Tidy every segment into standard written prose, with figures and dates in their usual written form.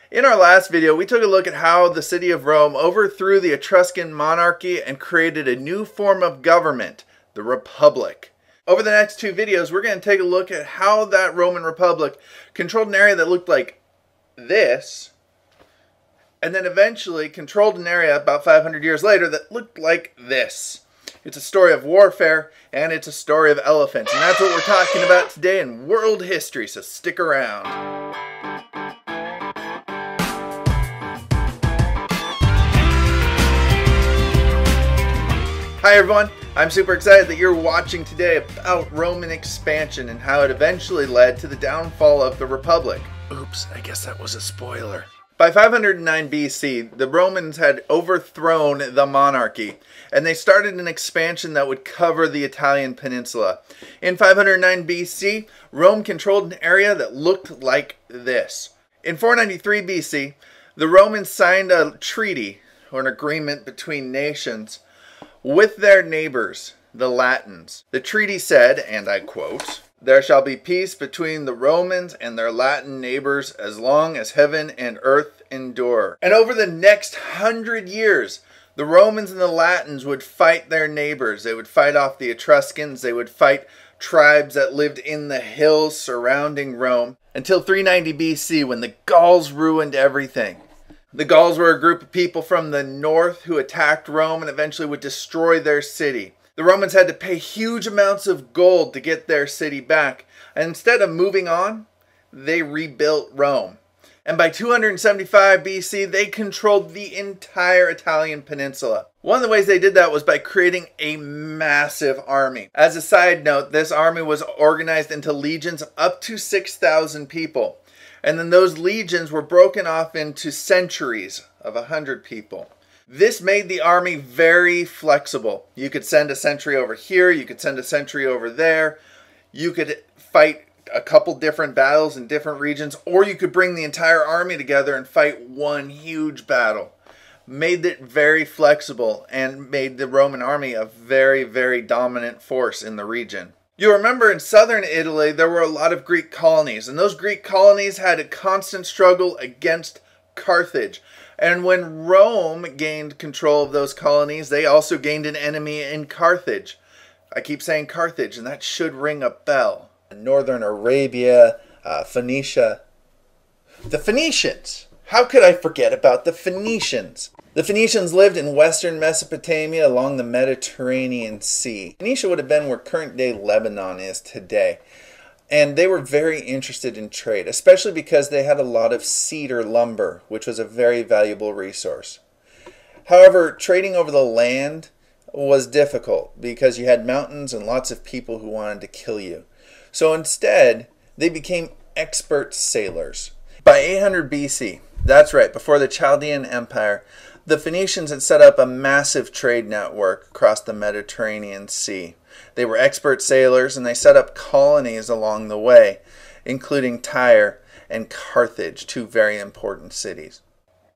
In our last video, we took a look at how the city of Rome overthrew the Etruscan monarchy and created a new form of government, the Republic. Over the next two videos, we're going to take a look at how that Roman Republic controlled an area that looked like this, and then eventually controlled an area about 500 years later that looked like this. It's a story of warfare, and it's a story of elephants, and that's what we're talking about today in world history, so stick around. Hi everyone, I'm super excited that you're watching today about Roman expansion and how it eventually led to the downfall of the Republic. Oops, I guess that was a spoiler. By 509 BC, the Romans had overthrown the monarchy, and they started an expansion that would cover the Italian peninsula. In 509 BC, Rome controlled an area that looked like this. In 493 BC, the Romans signed a treaty, or an agreement between nations, with their neighbors, the Latins. The treaty said, and I quote, "There shall be peace between the Romans and their Latin neighbors as long as heaven and earth endure." And over the next 100 years, the Romans and the Latins would fight their neighbors. They would fight off the Etruscans. They would fight tribes that lived in the hills surrounding Rome until 390 BC when the Gauls ruined everything. The Gauls were a group of people from the north who attacked Rome and eventually would destroy their city. The Romans had to pay huge amounts of gold to get their city back, and instead of moving on, they rebuilt Rome. And by 275 BC, they controlled the entire Italian peninsula. One of the ways they did that was by creating a massive army. As a side note, this army was organized into legions of up to 6,000 people. And then those legions were broken off into centuries of 100 people. This made the army very flexible. You could send a century over here, you could send a century over there, you could fight a couple different battles in different regions, or you could bring the entire army together and fight one huge battle. Made it very flexible and made the Roman army a very, very dominant force in the region. You remember in southern Italy, there were a lot of Greek colonies, and those Greek colonies had a constant struggle against Carthage. And when Rome gained control of those colonies, they also gained an enemy in Carthage. I keep saying Carthage, and that should ring a bell. Northern Arabia, Phoenicia. The Phoenicians! How could I forget about the Phoenicians? The Phoenicians lived in western Mesopotamia along the Mediterranean Sea. Phoenicia would have been where current-day Lebanon is today. And they were very interested in trade, especially because they had a lot of cedar lumber, which was a very valuable resource. However, trading over the land was difficult because you had mountains and lots of people who wanted to kill you. So instead, they became expert sailors. By 800 BC, that's right, before the Chaldean Empire, the Phoenicians had set up a massive trade network across the Mediterranean Sea. They were expert sailors and they set up colonies along the way, including Tyre and Carthage, two very important cities.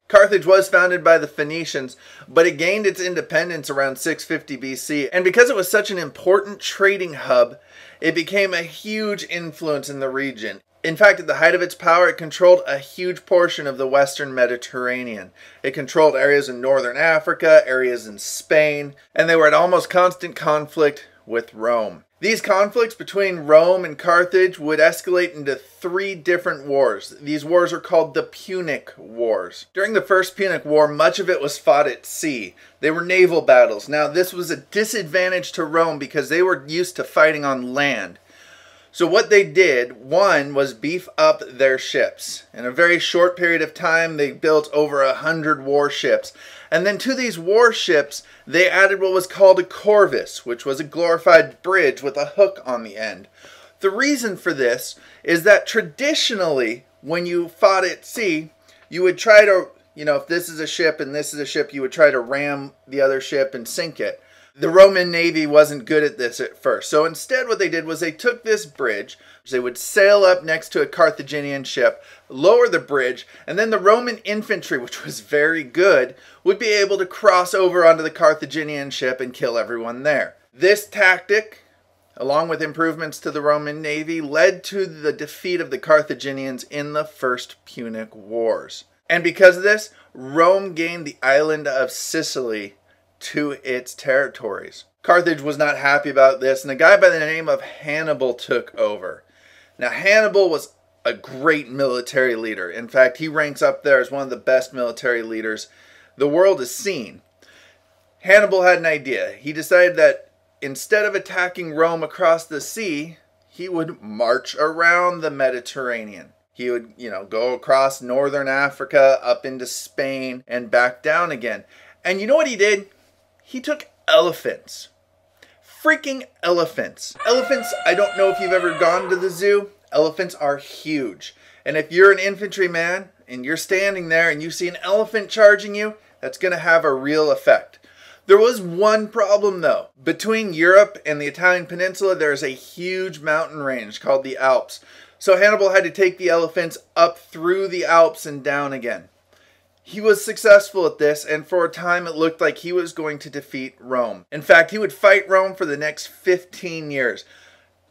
Carthage was founded by the Phoenicians, but it gained its independence around 650 BC, and because it was such an important trading hub, it became a huge influence in the region. In fact, at the height of its power, it controlled a huge portion of the western Mediterranean. It controlled areas in northern Africa, areas in Spain, and they were at almost constant conflict with Rome. These conflicts between Rome and Carthage would escalate into 3 different wars. These wars are called the Punic Wars. During the First Punic War, much of it was fought at sea. They were naval battles. Now, this was a disadvantage to Rome because they were used to fighting on land. So what they did, one, was beef up their ships. In a very short period of time, they built over 100 warships. And then to these warships, they added what was called a corvus, which was a glorified bridge with a hook on the end. The reason for this is that traditionally, when you fought at sea, you would try to, if this is a ship and this is a ship, you would try to ram the other ship and sink it. The Roman Navy wasn't good at this at first. So instead what they did was they took this bridge, they would sail up next to a Carthaginian ship, lower the bridge, and then the Roman infantry, which was very good, would be able to cross over onto the Carthaginian ship and kill everyone there. This tactic, along with improvements to the Roman Navy, led to the defeat of the Carthaginians in the First Punic Wars. And because of this, Rome gained the island of Sicily to its territories. Carthage was not happy about this, and a guy by the name of Hannibal took over. Now, Hannibal was a great military leader. In fact, he ranks up there as one of the best military leaders the world has seen. Hannibal had an idea. He decided that instead of attacking Rome across the sea, he would march around the Mediterranean. He would, go across northern Africa, up into Spain, and back down again. And you know what he did? He took elephants. Freaking elephants. Elephants, I don't know if you've ever gone to the zoo. Elephants are huge. And if you're an infantryman and you're standing there and you see an elephant charging you, that's going to have a real effect. There was one problem though. Between Europe and the Italian peninsula, there's a huge mountain range called the Alps. So Hannibal had to take the elephants up through the Alps and down again. He was successful at this, and for a time it looked like he was going to defeat Rome. In fact, he would fight Rome for the next 15 years.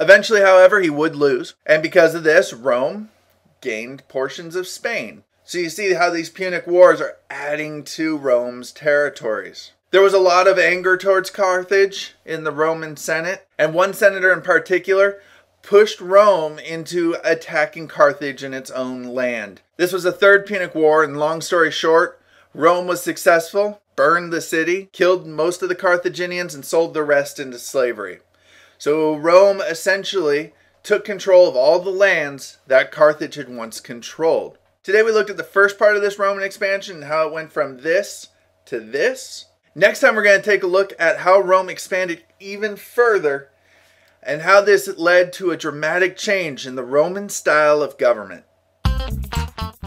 Eventually, however, he would lose, and because of this, Rome gained portions of Spain. So you see how these Punic Wars are adding to Rome's territories. There was a lot of anger towards Carthage in the Roman Senate, and one senator in particular pushed Rome into attacking Carthage in its own land. This was the Third Punic War, and long story short, Rome was successful, burned the city, killed most of the Carthaginians, and sold the rest into slavery. So Rome essentially took control of all the lands that Carthage had once controlled. Today we looked at the first part of this Roman expansion and how it went from this to this. Next time we're going to take a look at how Rome expanded even further and how this led to a dramatic change in the Roman style of government.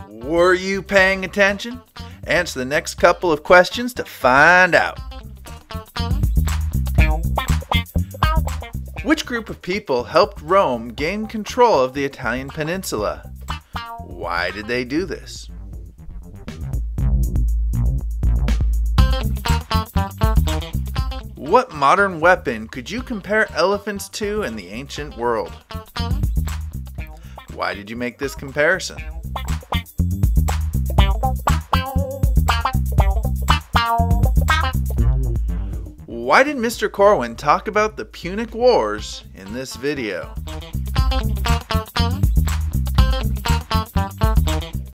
Were you paying attention? Answer the next couple of questions to find out. Which group of people helped Rome gain control of the Italian peninsula? Why did they do this? What modern weapon could you compare elephants to in the ancient world? Why did you make this comparison? Why did Mr. Corwin talk about the Punic Wars in this video?